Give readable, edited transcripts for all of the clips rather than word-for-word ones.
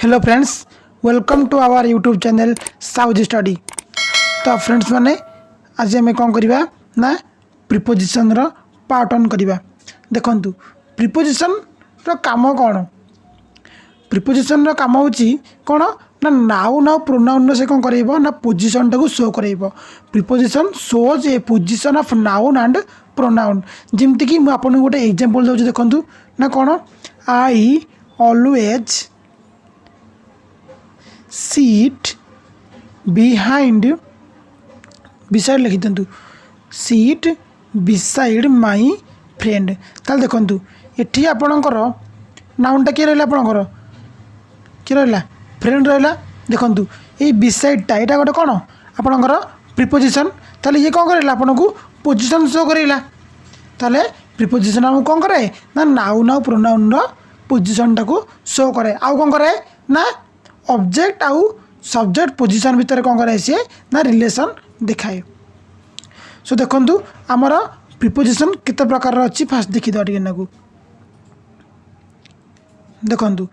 Hello friends, welcome to our YouTube channel South Study. तो friends माने आज आम कौन करवा ना प्रिपोजिशन रो पार्ट वन करवा। देखंतु प्रिपोजिशन रो काम कौन? प्रिपोजिशन रो काम होची कौन ना नाउन और प्रोनाउन से कौन करेबो ना पोजीशन टाको शो करेबो। Preposition shows a position of noun and pronoun. जेमति कि आपन गोटे एग्जांपल दउछ, देखंतु ना कौन I always sit behind beside लिखि दिंतु सीट बिसाइड माई फ्रेंड। ताल देखंतु एठी आपणकर नाउनटा के रहला, आपणकर के रहला फ्रेंड रहला। देखंतु ए बिसाइडटा एटा गोटे कोन आपणकर प्रिपोजिशन। ताले ये कोन करला आपनको पोजीशन शो करैला। ताले प्रिपोजिशन हम कोन करे ना नाउन और प्रोनाउन रो पोजीशन टाको शो करे। आउ कोन करे ना ऑब्जेक्ट आउ सब्जेक्ट पोजीशन भितर कौन करे सी ना रिलेशन दिखाए। सो देखंतु आमर प्रिपोजिशन केते प्रकार अच्छी फास्ट देखि दो टिके नाकू। देखंतु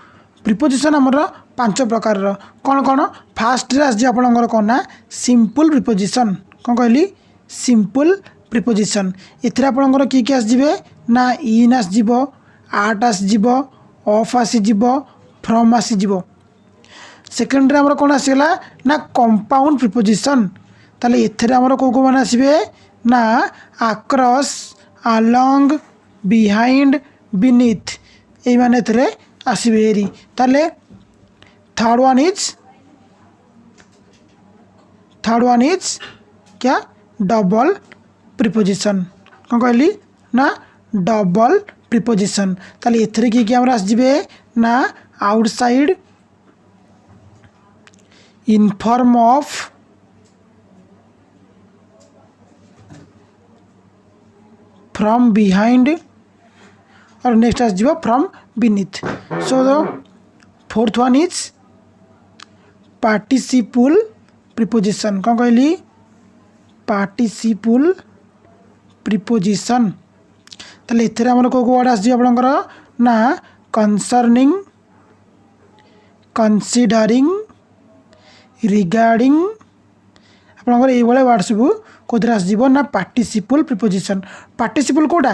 प्रिपोजिशन आमर पांच प्रकार रो कौन कौन। फास्ट रे आसी आपनकर कोन ना सिंपल प्रिपोजिशन। कौन कहली सिंपल प्रिपोजिशन। एथरे आपनकर की आस जिवे ना इन आस जिवो, आट आस जिवो, ऑफ आसी जिवो, फ्रॉम आसी जिवो। सेकेंड रे हमर कोन आसीला ना कंपाउंड प्रिपोजिशन। ताले एथरे हमर को को मान आसीबे ना अक्रॉस, अलोंग, बिहाइंड, बीनीथ ए माने एथरे आसीबे एरी। ताले थर्ड वन इज क्या डबल प्रिपोजिशन। कोन कहली ना डबल प्रिपोजिशन। ताले एथरे की हमरा आस जिबे ना outside, inform of, from behind और नेक्स्ट आस जीवो from beneath. So the fourth one is participle preposition. कौन कहली पार्टिसिपल प्रिपोजिशन। ताले एथरे हमर को वर्ड आस जीवो आपनकर ना कंसर्निंग, कंसीडरिंग, रिगार्डिंग आपनकर ये वाले वर्ड सब कोथरे आस जीवो ना पार्टिसिपल प्रिपोजिशन। पार्टिसिपल कोडा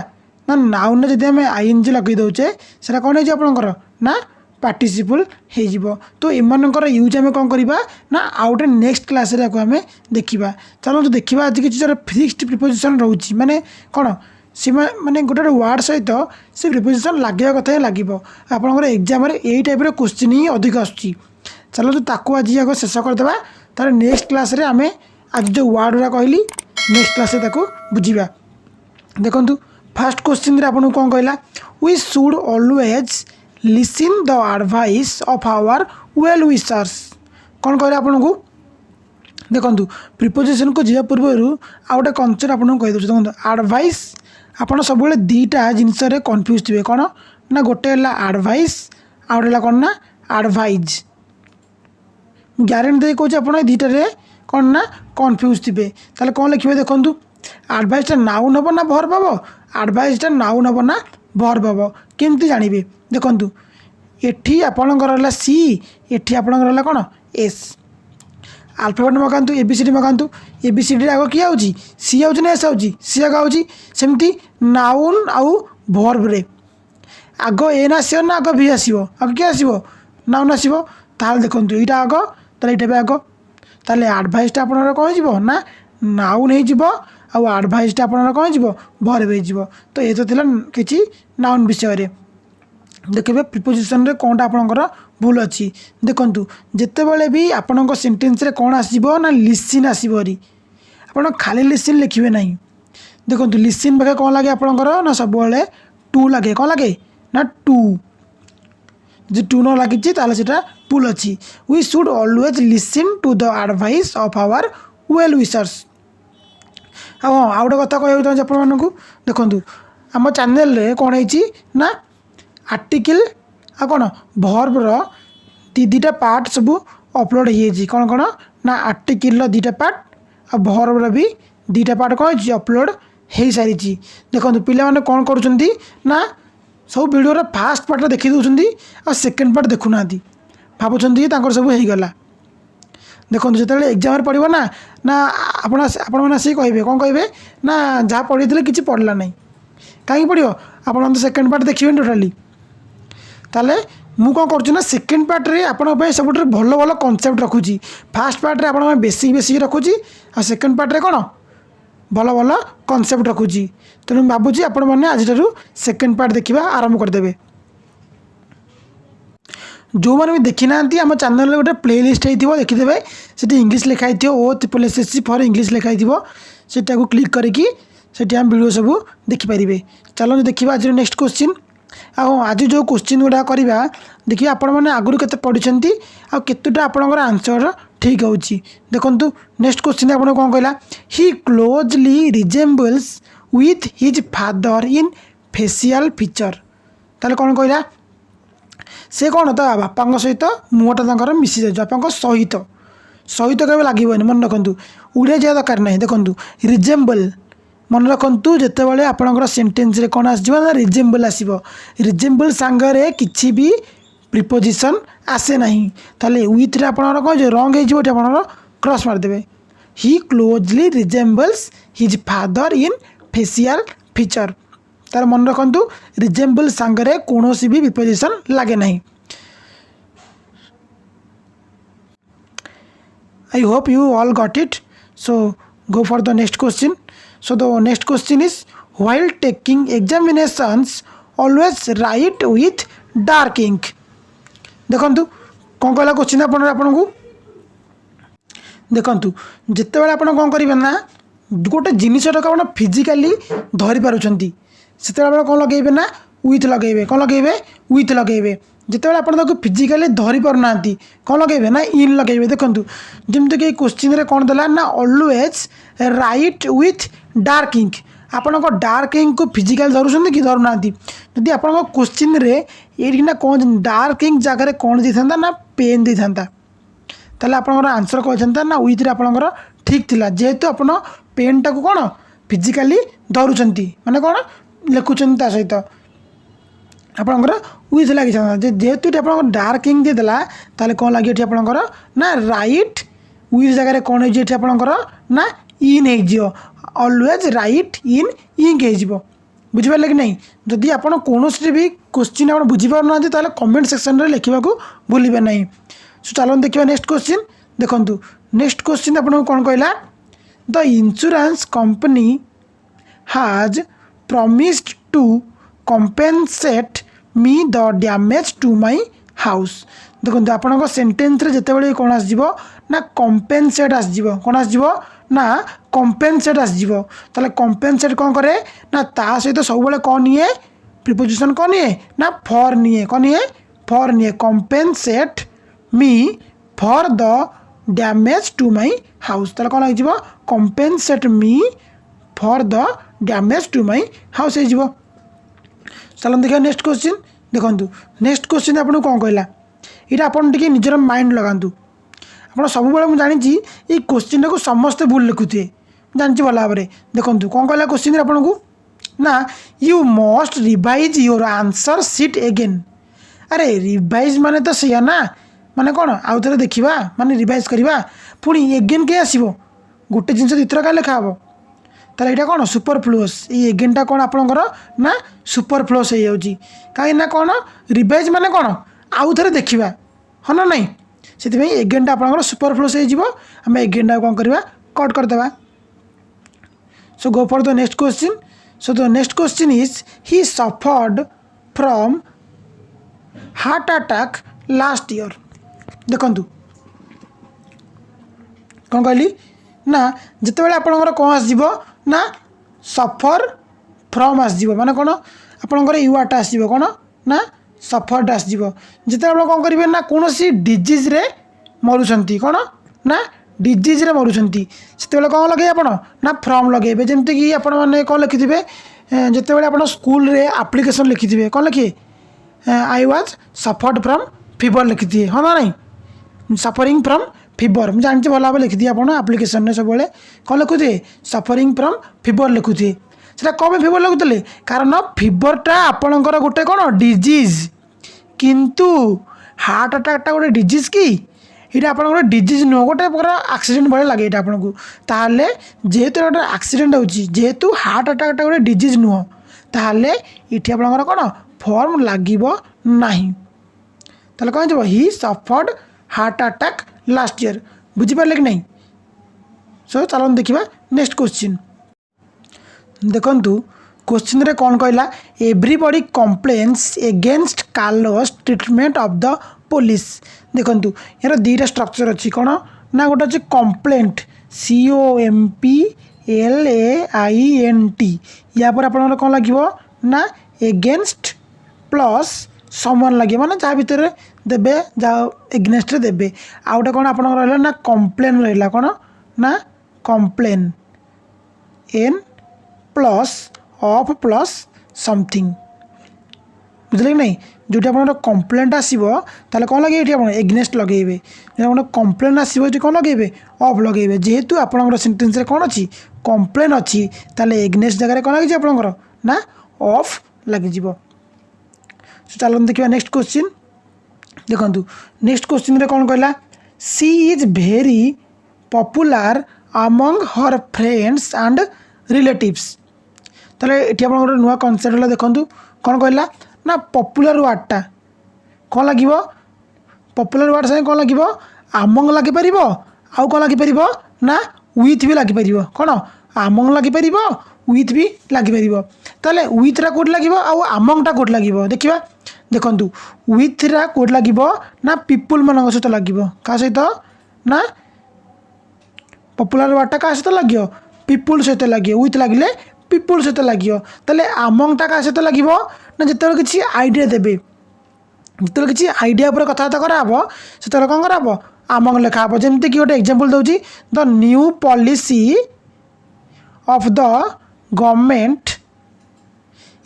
ना नाउन ने जदि हम आईएनजी लगे दोचे सेटा कोन हे जे आपनकर ना पार्टिसिपल हे जीवो। तो एमानकर यूज हम कोन करिबा ना आउट नेक्स्ट क्लास रे को हमें देखिबा। चलो तो देखिबा आज किछि जरा फिक्स्ड प्रिपोजिशन रहउची माने कोन सीमा माने गोटे वर्ड सहित से प्रिपोजिशन लागिया कथा ही लागिबो। आपनकर एग्जाम रे एई टाइप रे क्वेश्चन ही अधिक आछी। चलो तो ताको आज आगे शेष करदेवा। तार नेक्स्ट क्लास रे आमे आज जो वर्ड रा कहली नेक्स्ट क्लास रे ताको बुझीबा। देखंतु फर्स्ट क्वेश्चन रे आपन कोन कहला we should always listen the advice of our well wishers. कोन कहला आपन को देखंतु प्रिपोजिशन को जिया पूर्व आ गोटे कॉन्सेप्ट आपन कहि दउ। देखंतु एडवाइस आपन सब बेले दीटा जिंस रे कंफ्यूज थिबे। कोन ना गोटे हला एडवाइस आ गोटे हला कोन ना एडवाइज। ग्यारंटी दे कहूँ आप दीटारे कौन ना कन्फ्यूज थे। ताले कौन लिखे देखो एडवाइसटा नाउन हम ना भर पाब, एडवाइसटा नाउन हम ना भर पाब केमती जानवे। देखो एठी आपणकर सी, एठी आपणकर कौन एस। आल्फाबेट मगातु एबीसीडी मगातु। एबीसीडी आग किए आउची सी आउची ना एस आउची सी आग आउची। सेमती नाउन आउ भर्ब रे आग एन आसो ना आग भी आसो आग किए आसो नाउन आसो। ताल देखो यहाँ आग ताले ये भी आग। ताले एडवाइसटा आपन कौन हो ना नाउन हो एडवाइसटा आपन कौन हो भर्ब हो। तो ये तो किसी नाउन विषय देखिए प्रिपोजिशन रे कौनटा आपनकर भूल अच्छी। देखंतु जेते बेले भी आपन सेंटेंस रे कौन आसीबो ना लिसन आसीबो री आपन खाली लिसन लिखिबे नहीं। देखंतु लिसन बगे कौन लगे आपनकर ना सब बेले टू लगे। कौन लगे ना टू। जो टू न लगी ताले सेटा भूल अच्छी। We should always listen to the advice of our well wishers. हाँ आउ गोटे कथा कहूँ चाहूँगी आपको। देखो आम चैनल रे कौन है ना आर्टिकल आ कौन भर्ब रो दीटा पार्ट सब अपलोड हो। कौन कौन ना आर्टिकल दीटा पार्ट आ भर्ब रो भी दीटा पार्ट कौन अपलोड हो सारी। देखो पिला कौन कर ना सब वीडियो फास्ट पार्ट देखी दौरान और सेकेंड पार्ट देखुना। भावुंट कि सब होगला देखो जो एग्जाम पड़ो ना ना आपण मैंने आसिक कहे कौन कहे ना जहाँ पढ़ी थे कि पढ़ला ना कहीं पढ़ो आप सेकेंड पार्ट देखिए टोटाली ताले मु कौन कर सेकेंड पार्ट रे आपण सब भल भल कनसेप्ट रखुची फास्ट पार्ट रे आपण बेसिक बेसिक रखुची आ सेकेंड पार्ट रे कौन भल भल कनसेप्ट रखुची तेणु भावुँ आपण मैंने आज सेकेंड पार्ट देखा आरंभ करदे जो मैंने भी देखी ना आम चैनल गोटे प्ले लिस्ट हो देखीदे से इंग्लीश लिखाई ओ ट्रिपल एसएससी फॉर इंग्लीश लिखाई सेटा को क्लिक करके आम वीडियो सब देखिपारे। चलो देखिए आज नेक्स्ट क्वेश्चन आज जो क्वेश्चन गुड़ा करवा देखिए आपण मैंने आगुरी केते पढ़ी आतटा आपणकर आंसर ठीक हो देखु नेक्स्ट क्वेश्चन आप कौन कहला he closely resembles with his father in facial feature ताले कौन कहला से कौन ता बापा सहित मुहटा मिसी जाए बापा सहित सहित कभी लगे मन रखु उड़े जाए दरकार ना देखूँ रिजेम्बल मन रखु जिते आपंकर सेन्टेन्स कौन आसो रिजेम्बल आसो रिजेम्बल सांगे किसी भी प्रिपोजिशन आसे ना ताले विथ आप कौन रंग हो क्रॉस मारदे he closely resembles his father in facial feature तार मन रखु रिजेम्बल सांगे कौन भी प्रिपोजिशन लगे ना। I hope you all got it. So go for the next question. So the next question is while taking examinations always write with dark ink. देखु कौन कहला क्वेश्चन आपन को देखु जिते बड़े आप कौन करेंगे ना गोटे जिनटा को आप फिजिकाली धरी पार्टी से कौन लगे ना विथ लगे कौन लगे विथ लगे जिते बड़े आप फिजिकाली धरी पारना कौन लगे ना इन लगे देखूँ जमती कि क्वेश्चन कौन देला ना always write with dark ink आपण डार्क इंक को फिजिकाली धरुँच कि धरुना जदि आप क्वेश्चन ये ना कौन डार्क इंक जगह कौन दे था ना पेन दे था ताले आपनकर आंसर कहता ना विथ आपनकर ठीक थिला जेहेतु आप पेन टाक कौन फिजिकाली धरुँच माने कौन लिखुंट सहित आपंकर विथ लगी जेहेतु ये आप डार्क इंक देदेला ताले कौन लगे ये आपंकर ना राइट विथ जगह कौन हो आपंकर ना इन हो ऑलवेज राइट इन इंक हो बुझिपारे कि नहीं जदि आप कौन भी क्वेश्चन आप बुझीपार ना ताले कमेंट सेक्शन में लिखा भूलें ना। सो चलो देखिए नेक्स्ट क्वेश्चन देखूँ नेक्स्ट क्वेश्चन आपको कौन कहला the insurance company has promised to compensate me the damage to my house देखो आपण सेन्टेन्स जिते कौन आसो ना कंपेनसेट आसो कौन आसो ना कंपेनसेट आसो ताले कंपेनसेट कौन करे ना ता सहित सब कौन निए प्रिपोजिशन कौन निए ना फॉर निए कौन निए फॉर निए compensate me for the damage to my house ताले कौन लगे compensate me for the damage to my house हो। चलो देखिए नेक्स्ट क्वेश्चन देखूँ नेक्स्ट क्वेश्चन आपको कौन कहला ये आपन टे निजर माइंड लगातु आप सब मुझे जानी ये क्वेश्चन को समस्ते भूल लिखुए जानी भल भाव में देखूँ कौन कहला क्वेश्चन आपन को ना you must revise your answer sheet again अरे रिवाइज माने तो सैया ना माने कौन आउ थे देखा माने रिवाइज करवा पुणी एगेन के आसो गोटे जिन दुईथर क्या लिखा हे ताले ये कौन सुपरफ्लुअस ये एगेनटा कौन आपंकर ना सुपरफ्लुअस हो जाऊँगी कहीं कौन रिवाइज माने कौन आउ थे देखा हाँ ना नहीं से एगेनटा आपंकर सुपरफ्लुअस होमें एगेनटा कौन करवा कट करदे। So go for the next question so the next question is he suffered from heart attack last year देखूँ कौन कहली ना जिते बड़े आपंकर कौन आसो ना सफर फ्रम आसो माने कौन आपंकर युआटा आसो कौन ना सफर्ड आसो जिते आप कौन करेंगे ना कौन सी डिजीज रे मरुंट कौन ना डिजीज रे मरुंट से कौन लगे आप ना फ्रम लगे जमती कि आप कौन लिखिथे जिते बड़े आप स्कूल रे एप्लिकेशन लिखिथे कौन लिखिए I was suffered from fever लिखिथे हाँ ना नहीं सफरिंग फ्रम फीवर मुझे जानते भल भाव लिखिए आप आप्लिकेसन सब कौन लिखुए सफरिंग फ्रम फीवर लिखुए से कौन फीवर लिखुले कारण फीवरटा आपणकर गोटे कौन डिजीज किंतु हार्ट अटैकटा गोटे डिजीज कि यहाँ आप डिजीज नुह गोटे प्रकार एक्सीडेंट भाई लगे यहाँ आपको ताहले जेहेतु गोटे एक्सीडेंट होेतु हार्ट अटैकटा गोटे डिजीज नुह ताहले ये आपंकर कौन फॉर्म लगे ना ताहले कौन हो he suffered heart attack last year बुझीपारे कि नहीं। सो चलो देखा नेक्स्ट क्वेश्चन देखु क्वेश्चन रे कौन कहला everybody complains against Carlos treatment of the police देखु यार दुईटा स्ट्रक्चर अच्छी कौन ना गोटे अच्छे कंप्लेंट COMPLAINT या पर आप कौन लगे ना एगेंस्ट प्लस समवन लगे माने जहाँ भितर देबे जहाँ एगेंस्ट देबे आ गोटे कौन आप ना कंप्लेन रहा कौन ना complain and plus of plus something बुझे कि नहीं जोटी आप कंप्लेंट आसो ताले कौन लगे ये आप एगेंस्ट लगे जो कंप्लेन आसो कौन लगे ऑफ लगे जेहेतु आप सेंटेंस कौन अच्छी कंप्लेन अच्छी ताले एगेंस्ट जगह कौन लगे आपंकर ना ऑफ लगे। चलो देखिए नेक्स्ट क्वेश्चन देखु नेक्स्ट क्वेश्चन रे कौन कहला she is very popular among her friends and relatives ताले ये आप नुआ कनसेप्ट देखु कौन कहला ना पॉपुलर वार्डटा कौन लगे पॉपुलर वार्ड से कौन लगे आमंग लगे पार आउ कौन लगे पार ना विथ भी लगे पार कौन आमंग लगे पार विथ भी लगे पार ताले विथरा कौट लगे आउ आमंगटा कौट लगे देखा देखु विथरा कौट लगे ना पीपुल मान सहित लगे क्या सहित ना पॉपुलर वार्डटा क्या सहित लगे पीपुल सहित लगे विथ लगे पीपुल सहित लगे ताले आमंगटा क्या सहित लगे ना जिते किसी आइडिया देवे जिते किसी आइडिया पर कथबार्ता कराब से कौन कराब आमंग लिखा हे जमती कि गोटे एग्जांपल दूसरी the new policy of the government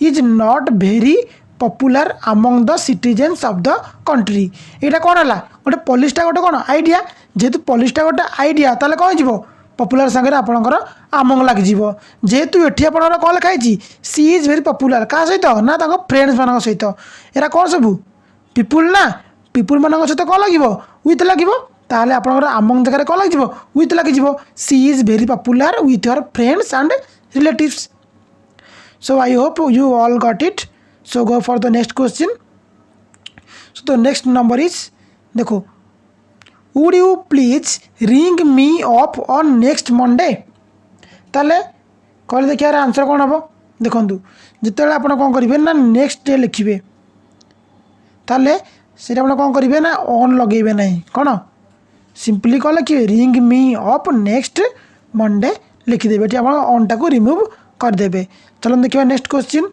is not very popular among the citizens of the country यहाँ कौन है गोटे पॉलिसीटा गोटे कौन आइडिया जेहेतु पॉलिसीटा गोटे आइडिया ताले कौन हो पॉपुलर सागर आपंकर आमंग लग जेहेतु ये आप कौन लिखाई सी इज भेरी पॉपुलर क्या सहित ना फ्रेंड्स मान सहित यहाँ कौन सब पीपुल ना पीपुल मान सहित कौन लगे विथ लगे ताहले आपंकर आमंग जगह कौन लगे विथ लगे she is very popular with your friends and relatives. So I hope you all got it. So go for the next question. So the next number is देखो would you please ring me up on next Monday ताले कहले देखिए यार answer कौन हम देखु जिते आप कौन करेंगे ना नेक्स्ट डे लिखे ताले से कौन करेंगे ना ऑन लगे ना कौन सिंपली कौन लिखे ring me up next Monday लिखिदेवे ये आप ऑनटा को रिमूव करदे। चलो देखिए next question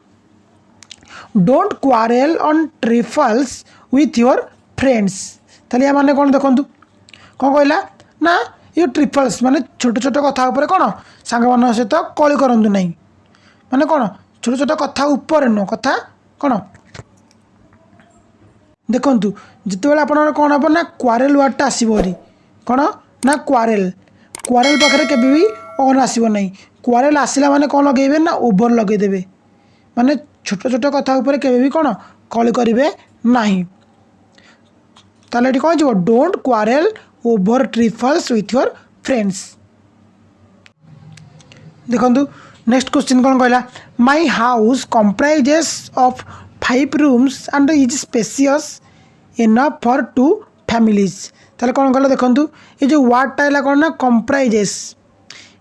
don't quarrel on trifles with your friends ताले या माने कौन देखु कौन कहला ना ये ट्रिपल्स माने छोट छोट कथा कौन सांग मान सहित कली करूँ ना माने कौन छोट छोट कथा नुह कथा कौन देखु जिते आप कौन हम ना क्वारेल वार्डटा आसोरी कौन ना क्वारेल क्वारेल पाखे के भी ऑन आसब ना क्वारेल आसला माने कौन लगे ना ओवर लगेदेवे माने छोट छोट कथा के भी कौन कली करेंगे ना ताले कौन हो don't क्वारेल over trifles with your friends. देखु नेक्स्ट क्वेश्चन कौन कहला माई house comprises of 5 rooms and is spacious enough for 2 families ताले कौन कहला देखु ये जो वार्डटा है कौन ना कंप्राइजेस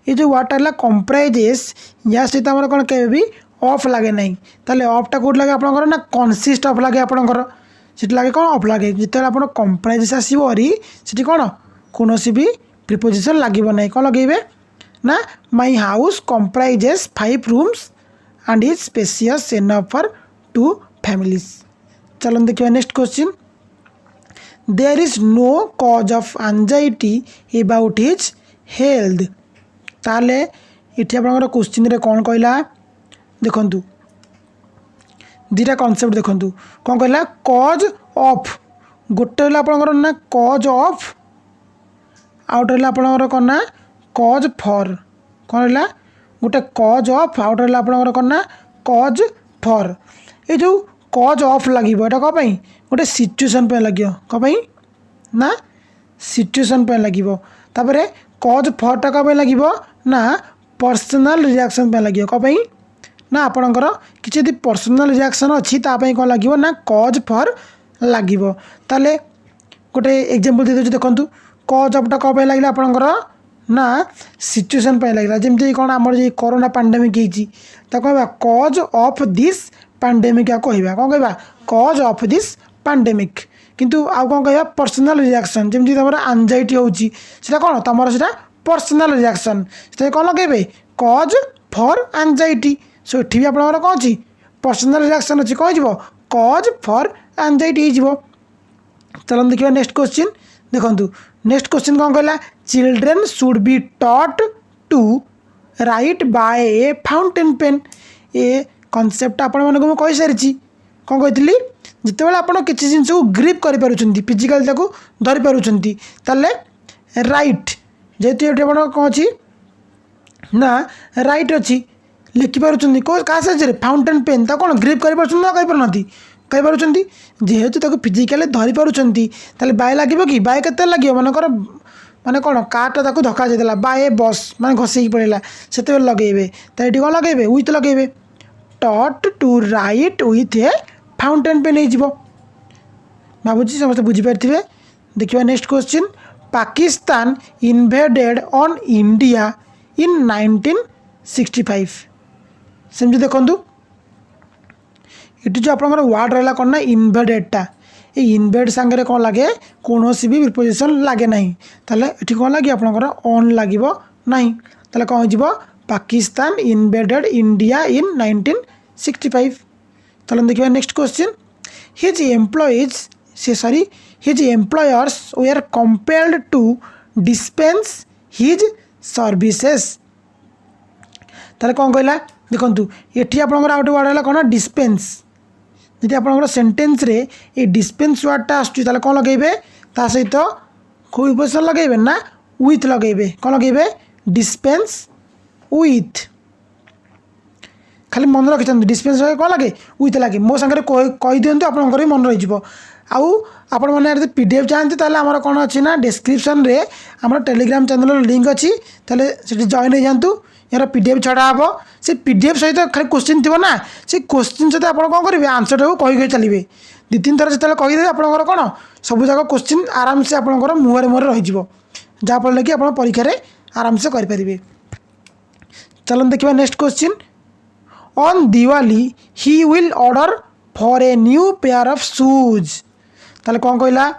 ये जो वार्डटा है कंप्राइजेस या सहित आम कौन के भी ऑफ लगे ना ताले ऑफटा कौट लगे आपंकर ना कनसिस्ट ऑफ लगे आपंकर सीट लगे कौन ऑफ लगे जिते आप कंप्राइजेस आसोरी सीटी कौन कौन भी प्रिपोजिशन लगे ना कौन लगे ना my house comprises 5 rooms and is spacious enough for 2 families. चलो देखिए next question there is no cause of anxiety about his health ताले ये आप क्वेश्चन रे कौन कहला देखु दुईटा कनसेप्ट देखु कौन कहला कॉज ऑफ गोटे आपंकर ना कॉज ऑफ आउट आपंकर कौन ना कॉज फॉर कौन है गोटे कॉज ऑफ आउट आपंकर कौन ना कॉज फॉर ये जो कज ऑफ लगे यहाँ कौन गोटे सिचुएसन लगे कौन ना सिचुएसन लगे तापर कज फरटा कौन लगे ना पर्सनल रिएक्शन लगे कौन ना आपणकर किसी पर्सनल रिएक्शन अच्छी तापाई कौन लगे ना कज फर लगे ताले गोटे एग्जांपल दे दूँ देखो कज ऑफटा कौन लगे आपणकर ना सिचुएसन लगे जमती कौन आम जो कोरोना पैंडेमिक होता कहवा कज ऑफ दिस पैंडेमिक कहवा कौन कहवा कज ऑफ दिस पैंडेमिक किंतु आउ कौन कहवा पर्सनल रिएक्शन जमती तुम एंजाइटी होची सेटा कौन तुम से पर्सनल रिएक्शन से कौन लगे कज फॉर एंजाइटी सो ये भी आप कौन अच्छी पर्सनल रिएक्शन अच्छी कौन हो कज फॉर एंजाइटी हो चलो देखिए नेक्स्ट क्वेश्चन देखो नेक्स्ट क्वेश्चन कौन कहला children should be taught to write by a fountain pen a concept आपण मानक कहि सारी कौन कही जिते आप किसी जिन को ग्रिप कर फिजिकाली धरी पार्टी ताले राइट जेहेतु ये कौन अच्छी ना राइट अच्छी लिखिपार क्या साहय फाउंटेन पेन कौन ग्रिप कर कहीपर जेहेतु फिजिकाली धरी पार्टी बाय लगे कि बाय के लगे मनकर माने कौन कार्टा धक्का जाता बाय बस माने घसई पड़ेगा से लगे तो ये कौन लगे विथ लगे taught to write with a fountain pen हो भावुँ समस्त बुझीपारे देखिए next question Pakistan invaded on India in 1965 सेमती देखूँ ये जो आप वार्ड रहा कौन ना इन्वेडेडटा ये इन्वेड सांगे कौन लगे कौन भी प्रिपोजिशन लगे ना ताले ये कौन लगे आपंकर ऑन लगे ना ताले कौन हो पाकिस्तान इन्वेडेड इंडिया इन 1965 चलो देखिए next question his employees his employers were compelled to dispense his services ताले कौन कहला देखो ये आपंकर आउट वार्ड है कौन डिस्पेंस जी आप सेन्टेन्स रे ये डिस्पेंस वार्डटा आसुँ कौन लगे ता सहित कौ प्रिपोजिशन लगे ना विथ लगे कौन लगे डिस्पेंस विथ खाली मन रखी डिस्पेंस कौन लगे विथ लगे मो सागर कही दिंतु आपंकर भी मन रही आउ आपण मैंने पीडीएफ चाहते ताले आमर कौन अच्छी ना डिस्क्रिप्शन रे आम टेलीग्राम चैनल लिंक अच्छी ताले जॉइन हो जातु यार पीडीएफ छड़ा हम से पीडीएफ सहित खाली क्वेश्चन थी ना से क्वेश्चन सहित आप कौन करेंगे आंसर टाक कही चलिए दी तीन थर जो कहीदे आपंकर कौन सब जाक क्वेश्चन आराम से आपंकर मुहरे मुहरे रही जहाँफल कि आप परीक्षा आराम से करेंगे चलो देखिए next question on Diwali he will order for a new pair of shoes ताले कौन कहला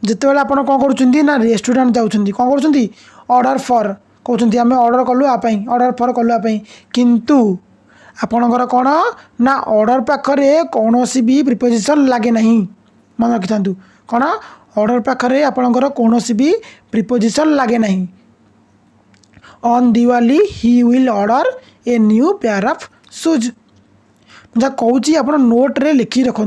जिते आप कौन कर ना रेस्टोरेंट जाऊँच कौन कर ऑर्डर फॉर कहते आम ऑर्डर कलु आपाई ऑर्डर फॉर कलु आपाई किंतु आपणकर कौन ना ऑर्डर पाखरे कौन भी प्रिपोजिशन लगे ना मन रखी था कौन ऑर्डर पाखरे आपणकर कौन भी प्रिपोजिशन लगे ना on Diwali he will order a new pair of shoes जहाँ कौची आप नोट रे लिखी रखु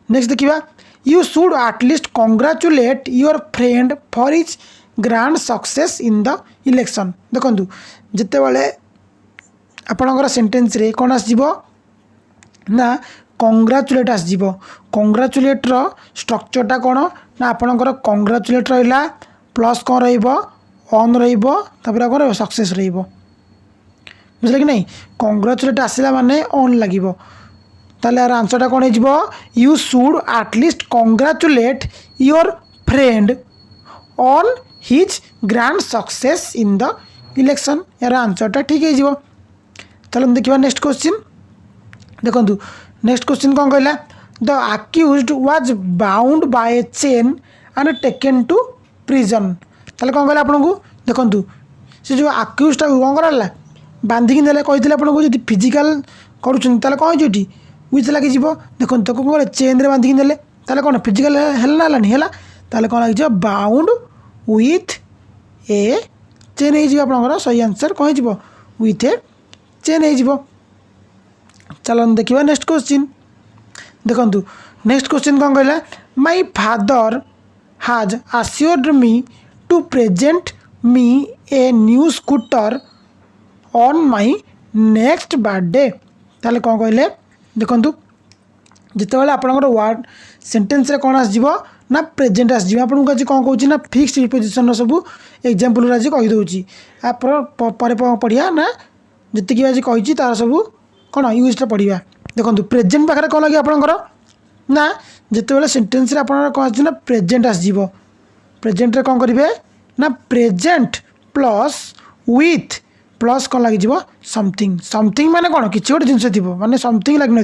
नेक्स्ट देखा you should at least congratulate your friend for his grand success in the election देखो जिते बड़े आपणकर सेंटेंस रे कौन आसो ना कंग्राचुलेट आसो कंग्राचुलेट स्ट्रक्चरटा कौन ना आपणकर कंग्राचुलेट रहा प्लस कौन रन रहा कौन सक्सेस बुझे कि नहीं कंग्राचुलेट आसला माने ऑन लगे ताले यार आंसरटा कौन हो you should at least congratulate your friend on his grand success in the election यार आंसरटा ठीक हो चलो देखिए नेक्स्ट क्वेश्चन देखो नेक्स्ट क्वेश्चन कौन कहला the accused was bound by a chain and taken to prison ताले कौन कहला आपको देखो से जो आक्यूज्डटा कौन कराला बांधिकी देले कही आपको जो फिजिकाल करुँच कौन हो विथ लगे देखो तो कौन चेन रे बांधिकी देले ताले कौन फिजिकाल है ताले कौन लगे बाउंड विथ ए चेन हो सही आंसर कौन हो विथ ए चेन हो चलो देखिए नेक्स्ट क्वेश्चन देखो नेक्स्ट क्वेश्चन कौन कहला my father has assured me to present me a new scooter on my next birthday ताले कौन कहले देखो जितेबाला आपंकर वर्ड सेन्टेन्स कौन आसो ना प्रेजेंट आसो आपको आज कौन कौन ना फिक्स प्रिपोजिशन सब एग्जांपल आज कहीदे आप पढ़िया ना जी आज कही तार सब कौन यूजटा पढ़ा देखो प्रेजेंट पाखे कौन लगे आपंकर ना जितेबाला सेन्टेन्स आप कौन आस प्रेजेंट आसो प्रेजेंट कौन करेंगे ना प्रेजेंट प्लस विथ प्लस कौन लगे समथिंग समथिंग माने कौन कि गोटे जिनस थी माने समथिंग लग न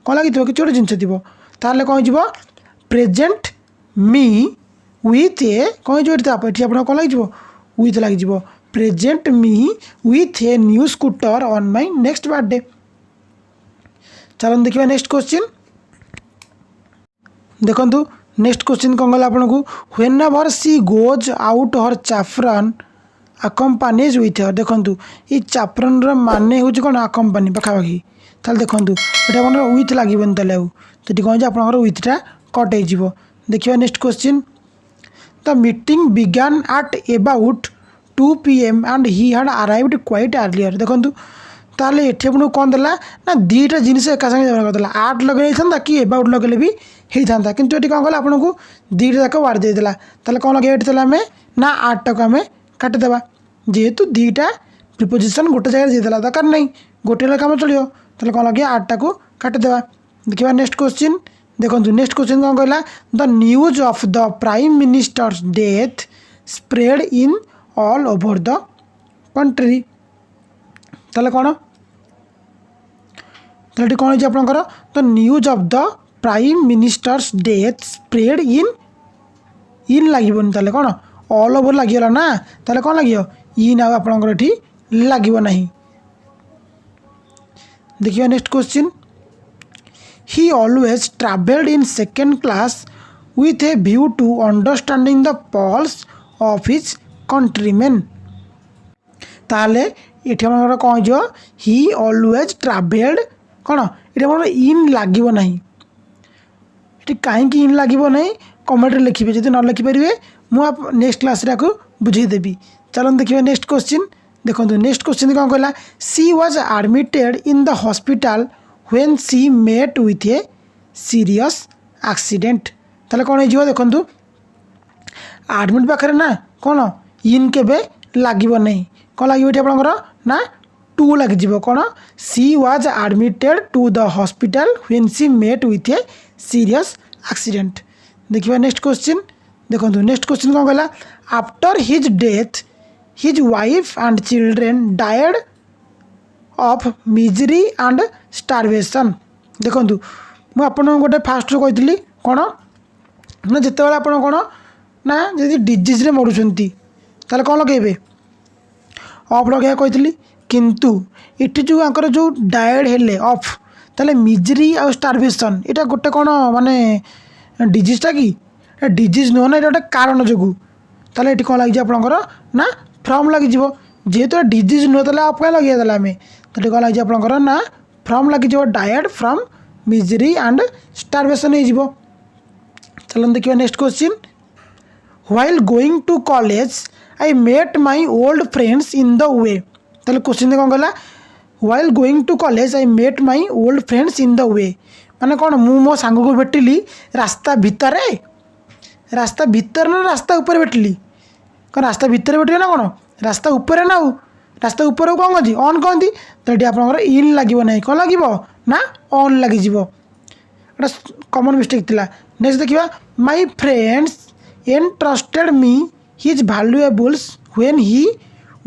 कौन लगी कि गोटे जिनस थी ताल कौन हो प्रेजेंट मी विथ ए कौन ये आप कौन लगे विथ लगे present me with a new scooter on my next birthday. चलो देखिए नेक्स्ट क्वेश्चन देखो नेक्स्ट क्वेश्चन कौन गला आपको whenever she goes out her chaperone accompanies with her देखो ये चैफ्रन माने हूँ कौन अकम्पानी पाखापाखि ताल देखो ये आप विथ लगे ताले तो कौन आप विथटा कट हो देखिए next question the meeting began at about 2 PM and he had arrived quite earlier देखो ताले ये आपको कौन देला ना दीटा जिनस एक सागे व्यवहार करदेला आर्ट लगे था कि एबाउट लगे भी होता था किंतु ये कौन कला आपको दीटा जाक वार्ड देदेला ताले कौन लगे आम ना आर्ट टाक आम काटिदेवा जेहेतु दीटा प्रिपोजिशन गोटे जगह देदेला दरकार नहीं गोटे काम चलो ताले कौन लगे आर्ट टाक काटिदेवा देखिए नेक्स्ट क्वेश्चन देखो नेक्स्ट क्वेश्चन कौन कहला the news of the prime ministers death spread in all over the country ताले कौन ताले कौन हो आपंकर the news of the prime ministers death spread in लगे ताले कौन ऑल ओवर लगे ना ताले कौन लगे इन आपंकर ये लगे ना। देखिए next question he always travelled in second class with a view to understanding the pulse of his countrymen ताले ये कौन हो he always travelled कौन ये इन लगे ना ये कहीं इन लगे ना कमेंट लिखे जब न लिखिपारे मुझे नेक्स्ट क्लास बुझेदेवी। चलो देखिए नेक्स्ट क्वेश्चन देखो नेक्स्ट क्वेश्चन कौन कहला सी was admitted in the hospital when she met with a serious accident ताले कौन हो देखो एडमिट पाखे ना कौन इन के लगे नहीं कौन लगे आपंकर ना टू लगे कौन she was admitted to the hospital when she met with a serious accident। देखिए नेक्स्ट क्वेश्चन देखो नेक्स्ट क्वेश्चन कौन कहला after his death his wife and children died of misery and starvation देखो मुझे आपको गोटे फास्ट कही कौन ना जिते आप कौन ना जी डिजीज मरुंट ताले कौन लगे ऑफ लगे कही किंतु इटी जो आंकर जो डायड हेले ऑफ ताले मिजरी आ स्टारवेशन यहाँ गोटे कौन माने डिजीजटा कि डिजीज नुह ना ये गोटे कारण जो ताले ये कौन लगे आपंकर ना फ्रम लगे जेहेतु डिजीज नुह ताले आप क्या लगे आम तो कौन लगे आपंकर ना फ्रम लगे died from misery and starvation हो। चलो देखिए next question while going to college I met my old friends in the way ताले क्वेश्चन कौन कहला while going to college I met my old friends in the way माने कौन मु मो सांग को भेटिली रास्ता भितर ना रास्ता ऊपर भेटिली कौन रास्ता भितर भेटिले ना कौन रास्ता ऊपर ना रास्ता ऊपर कौन कहती ऑन कहती तो ये आपंकर इन लगे ना कौन लगे ना ऑन लगे कमन मिस्टेक थिला। नेक्स्ट देखिए my friends entrusted me his valuables when he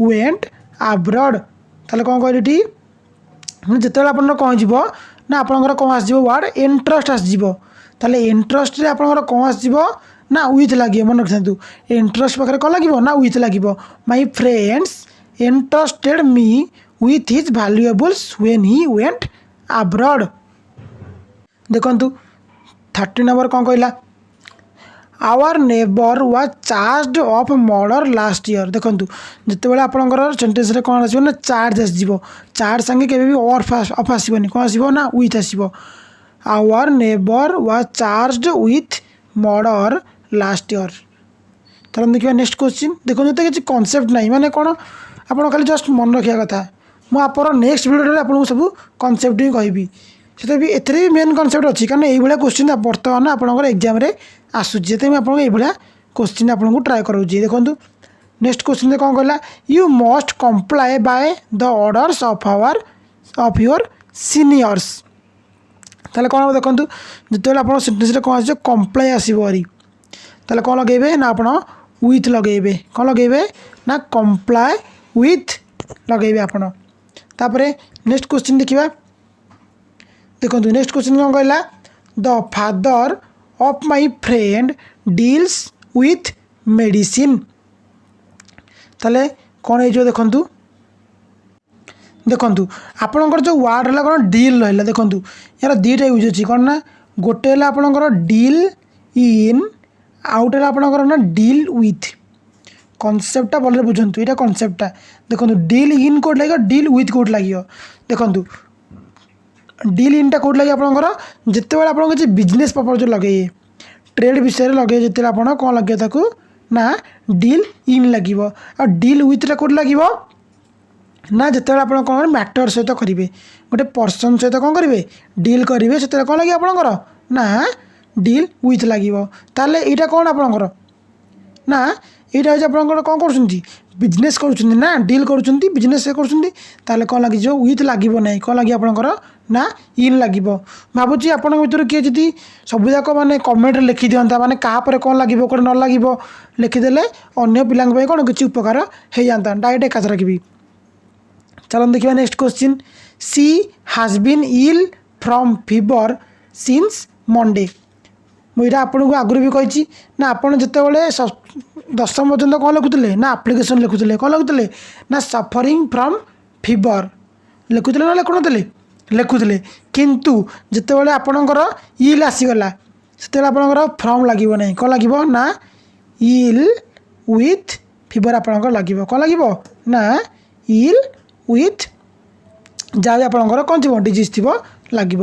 went abroad ताले कौन कहली जिते आप कौन हो ना आपंकर कौन आस वार्ड इंटरेस्ट आसो ताले इंटरेस्ट आपंकर कौन आसो ना विथ लगे मन रखी इंटरेस्ट पाखे कौन लगे ना विथ लगे my friends entrusted me with his valuables when he went abroad। देखो 30 नंबर कौन कहला our neighbour was charge of murder last year देखो जिते आपंकर सेन्टेन्स कौन आसो ना चार्ज आसो चार्ज संगे केबे ऑफ आसबनी कौन आसो ना विथ आसो our neighbour was charge with murder last year. चलो देखिए नेक्स्ट क्वेश्चन देखो जो किसी कनसेप्ट ना माने कौन आप खाली जस्ट मन रखा कथा मुझे नेक्स्ट भिडियो आपको सब कनसेप्ट ही कहि से भी एथरे भी मेन कनसेप्ट अच्छी कारण ये क्वेश्चन बर्तमान आपंकर एग्जाम आसूसी से आप क्वेश्चन आपको ट्राए करूँ देखो नेक्स्ट क्वेश्चन कौन कहला you must comply by the orders of your seniors ताले कौन हम देखो जिते आप सेंटेंस कौन आस कम्प्लाय आसवरी ताले कौन लगे ना आप विथ लगे कौन लगे ना कम्प्लाय विथ लगे आपरे नेक्स्ट क्वेश्चन देखा देखो नेक्स्ट क्वेश्चन कौन कहला the father of my friend deals with medicine ताले कौन हो देखु देखु आपणकर जो वार्ड है कौन डील रहा देखो यार दुईटा यूज अच्छी कौन ना गोटे आपणकर डील इन आउट है आपणकर ना डील विथ कनसेप्टा भले बुझंतु यहाँ कनसेप्टा देखो डील इन कोड लगे डील विथ कोड लगे देखो डील इनटा कोड लगे आपंकर जिते बड़े आप किसी बिजनेस पर्पज लगे ट्रेड विषय लगे जिते आप कौन लगे ताकू ना डील इन लगे आ डील विथटा कोड लगे ना जिते आप कौन मैटर सहित करेंगे गोटे पर्सन सहित कौन करेंगे डील करेंगे से कौन लगे आपंकर ना डील विथ लगे ताले यहाँ कौन आपंकर ना यहाँ हूँ आप कौन कर बिजनेस ना डील कर बिजनेस से कर कौन लगे विथ लगे ना कौन लगे आपंकर ना इन लगे भावुँ आपण भर किए जी सबूक मैंने कमेंट लिखि दिंता मैंने क्या कौन लगे कौन न लगे लिखिदे अन्य पिला कौन किसी उपकार हो जाता डायरेक्ट एकाथर भी चलो देखिए next question she has been ill from fever since Monday मुझे आपको आगुरी भी कही ना आपड़ जिते दशम पर्यटन कौन लिखुले ना आप्लिकेसन लिखुले कौन लिखुले ना सफरिंग फ्रॉम फीवर लिखुले ना लिखुन लिखुले किंतु जिते बड़े आपणकर इल आसीगला से आपणकर फ्रॉम लगे ना कौन लगे ना इल विथ फीवर आपणकर लगे कौन लगे ना इल विथ जहाँ भी आपणकर कौन थी डिजीज थी लगे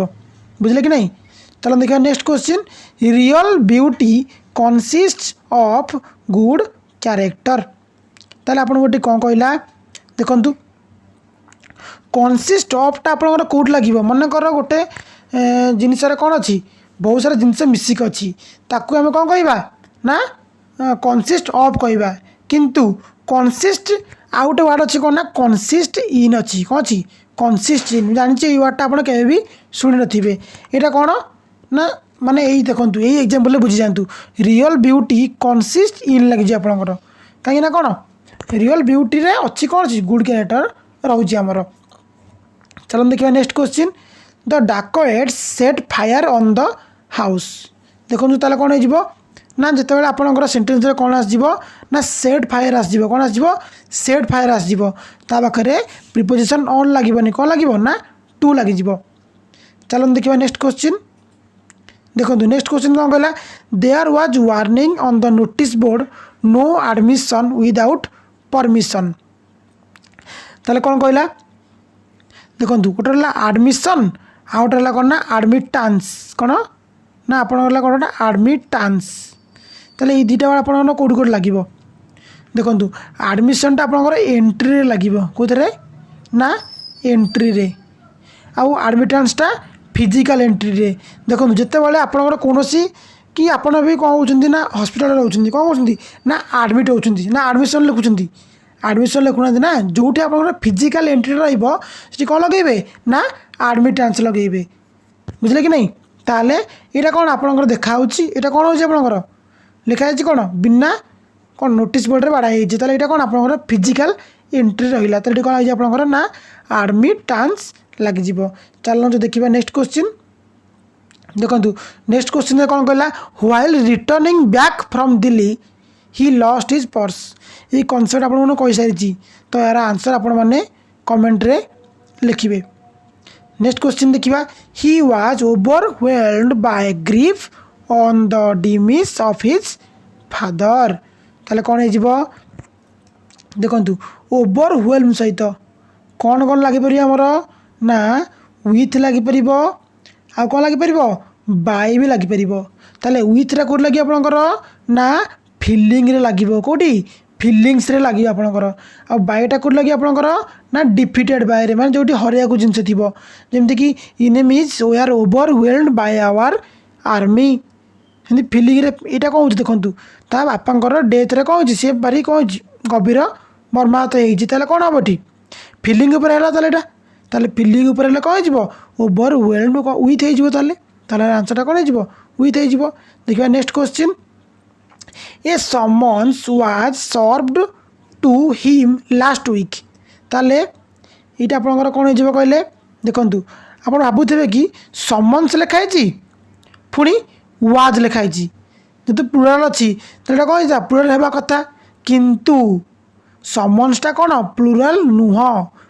बुझे कि नहीं चलो देखिए next question real beauty consist of good character ताले आपन गोटे कौन कहला देखु कनसिस्ट ऑफटा आपंकर कौट लगे मनकर गोटे जिनस कौन अच्छी बहुत सारा जिनस मिसिक अच्छी ताकू आम कौन कहवा ना कनसिस्ट ऑफ कहवा किंतु कनसिस्ट आउ गोटे वार्ड अच्छी कौन ना कनसिस्ट इन अच्छी कौन अच्छी कनसिस्ट इन जानी ये वार्डटा आप भी शुणी नथिबे यहाँ कौन ना माने यही देखो यही एग्जाम्पल बुझी जातु रियल ब्यूटी कनसिस्ट इन लगे आपंकर कहीं कौन रियल ब्यूटी रे अच्छी कौन अच्छी गुड कैरेक्टर रोचे आमर चलो देखिए next question the dacoits set fire on the house देखो ताले कौन हो ना जिते बड़े आपंकर सेंटेंस कौन आसो ना सेट फायर आसो कौन आसो सेट फायर आसो पाखे प्रिपोजिशन ऑन लगे कौन लगे ना टू लगे चलो देखिए नेक्स्ट क्वेश्चन देखो नेक्स्ट क्वेश्चन कौन कहला there was warning on the notice board no admission without permission ताले कौन कहला देखो गोटे एडमिशन आ गोटे कौन ना एडमिटान्स कौन ना आप कौन एडमिटान्स ताले ये दुटा आप कौट कौट लगे देखो एडमिशनटा आप एंट्री लगे कौन ना एंट्री रे आउ एडमिटान्सटा फिजिकल एंट्री रे देखो जिते बड़े आपंकर कौन कि आपड़ भी कौन होती ना हस्पिटाल रोचे कौन होती ना आडमिट होती ना एडमिशन लिखुं एडमिशन लिखुना ना जो आप फिजिकल एंट्री रही कौन लगे ना एडमिटान्स लगे बुझे कि नहीं ताले यहाँ कौन आपंकर देखा यहाँ कौन होकर लिखाई कौन बिना कौन नोटिस बोर्ड रे बाड़ा होता यहाँ कौन आपंकर फिजिकल एंट्री रहा तो ये कौन है आपंकर ना एडमिटान्स लगे चलो जो देखा नेक्स्ट क्वेश्चन देखो नेक्स्ट क्वेश्चन कौन कहला while returning back from Delhi he lost his purse ये कनसेप्ट आपको कही सारी तो यार आंसर आपण मैंने कमेंट रे लिखिए नेक्स्ट क्वेश्चन देखा he was overwhelmed by grief on the demise of his father ताले कौन हो देखु ओवरवेल्म सहित कौन कौन लगे पार आमर ना विथ लगे पार आ कौन लगे पार बाय भी लगे पार ताले विथ रे कौट लगे आपंकर ना फिलिंग रे लगे कौटी फिलिंग्स रे लगे आपणकर आ बायटा कोड लगे आपणकर ना डिफिटेड बाय रे माने जोटी हरिया को जिंस थिबो जेमति कि enemies were overwhelmed by our army Hindi फिलिंग रे एटा कहूँ देखंतु ता बापांकर डेथ रे कहूँ सी भारी कहूँ गभीर मर्माहत होती कौन हम एटी फिलिंग उपर है एटा ताले फिलिंग उपर है कौन हो ओवरवेल्ड विथ हो आंसरटा कौन हो विथ हो देखिए next question a summons was served to him last week ताले ये आपंकर कौन हो कहले देखु आप भावुथे कि समन्स लिखाई पुणी वाज लिखाई जेहेतु प्लुराल अच्छी तो कौन प्लुराल होगा कथा किंतु समन्सटा कौन प्लुराल नुह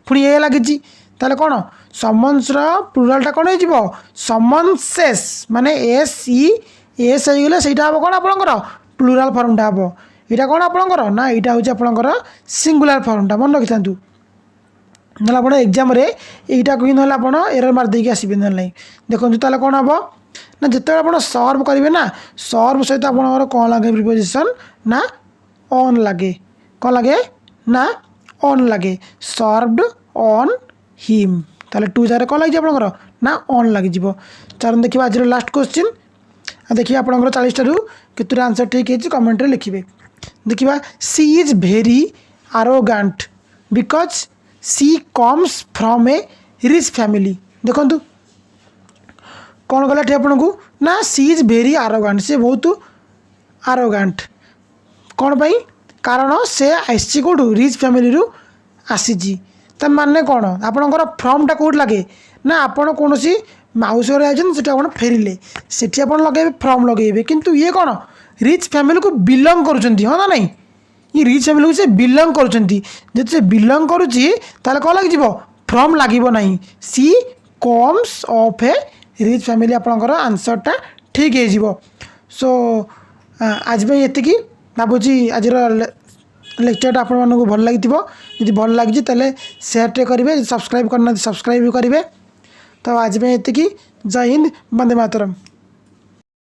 पुणी ये लगी ताले कौन समन्स प्लुरालटा कौन हो समन्सेस माने एस ई एस होगले से कौन आपंकर प्लुराल फर्मटा हम यहाँ कौन आपंकर ना यहाँ हूँ आपंकर सिंगुलार फर्मटा मन रखी था ना आप एग्जाम यहीटा को ना आप एरर मार देकी आसबे ना देखो ताले कौन हम ना जिते आप सर्व करेंगे ना सर्व सहित आप कौन लगे प्रिपोजिशन ना ऑन लगे कौन लगे ना ऑन लगे सर्वड ऑन हिम ताले टू जार कौन लगे आपंकर ना ऑन लगे चलो देखिए आज लास्ट क्वेश्चन देखिए आपंकर 40 रू केतुरा आंसर ठीक है कमेंट लिखिए देखिए she is very arrogant because she comes from a rich family देखु कौन कहला ठी आपन को ना सी इज भेरी आरोगांट से बहुत आरोगांट कौन पाई कारण से आसी कौटू रिच फैमिली रू आसी माने कौन आपणकर फ्रमटा कौट लगे ना आपड़ कौन माउस घर आप फेरिले से लगे फ्रम लगे किंतु ये कौन रिच फैमिली को बिलंग करुँच हाँ ना नहीं ये रिच फैमिली को से बिलंग करुँच से बिलंग करुँची कौन लगे फ्रम लगे ना she comes of a rich family आपंकर आंसरटा ठीक हो सो आज ये भावुँ आज लेक्चरटा आपण भल लगी जी भल लगी सेयार करेंगे सब्सक्राइब करना सब्सक्राइब भी करेंगे तो आज ये जय हिंद वंदे मातरम।